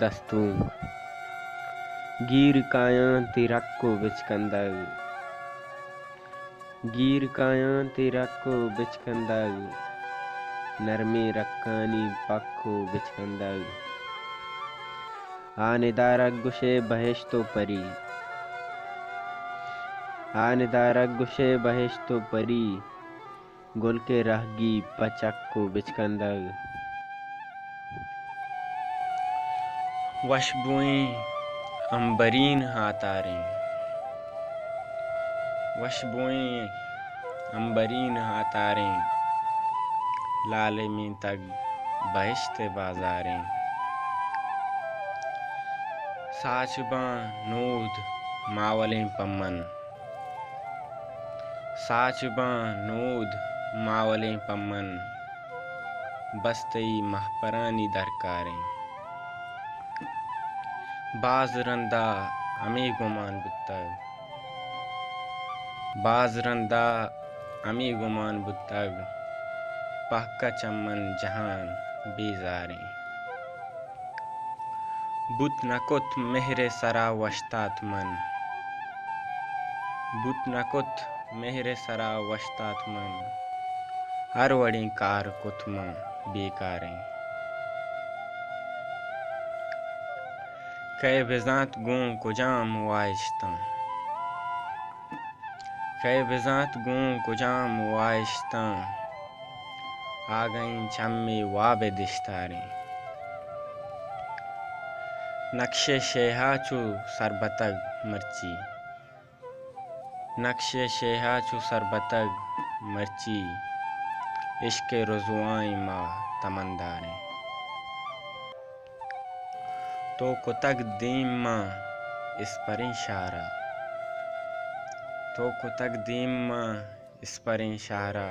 दस्तूं गीर कायां ते रक्को बिचकंदग गीर कायां ते रक्को बिचकंदग नरमे रक्कानी पक्को बिचकंदग आनिदारक गुशे बहिश्तो परी आनिदारक गुशे बहिश्तो परी गुल के रहगी पचक्को बिचकंदग वशबुएं अंबरीन हातारें वशबुएं अंबरीन हातारें लाले में तग बहिश्ते बाजारें साचबां नूद मावलें पम्मन साचबां नूद मावलें पम्मन बस्तई महपरानी दरकारें बाजरंदा अमी गुमान बुत्तग बाजरंदा अमी गुमान बुत्तग पहका चम्मन जहान बेजारें बुत नकुत मेहरे सरा वश्तात मन बुत नकुत मेहरे सरा वश्तात मन हर वड़ी कार कुतमा बेकारें कै बिजात गूं कुजाम वाइश्तां कै बिजात गूं कुजाम वाइश्तां आ गईं चम्मे वाबे दिश्तारें नक्शे शेहाचू सरबतग मर्ची नक्शे शेहाचू सरबतग मर्ची इश्क रुज़वाई मा तमंदारें तो कुतग दीम मा इस परें शारा तो कुतग दीम मा इस परें शारा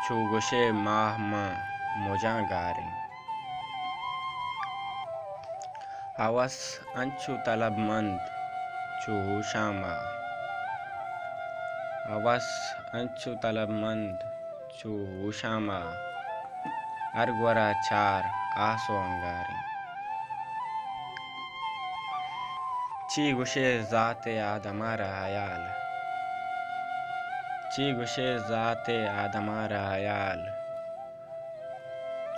चू गुशे माह मा मुजां गारें हवस अंचू तलबमंद चू हुशामा हवस अंचू तलबमंद चू हुशामा अरगवरा चार आसो अंगारें ची गुशे ज़ाते आदमारा हयाल ची गुशे ज़ाते आदमारा हयाल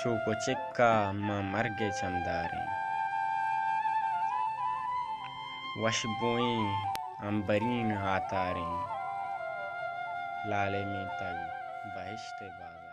चू को चिक्का मा मर्गे चमदारें वशबुएं अंबरीन हातारें लाले में तग बहिश्ते बाज़ारें।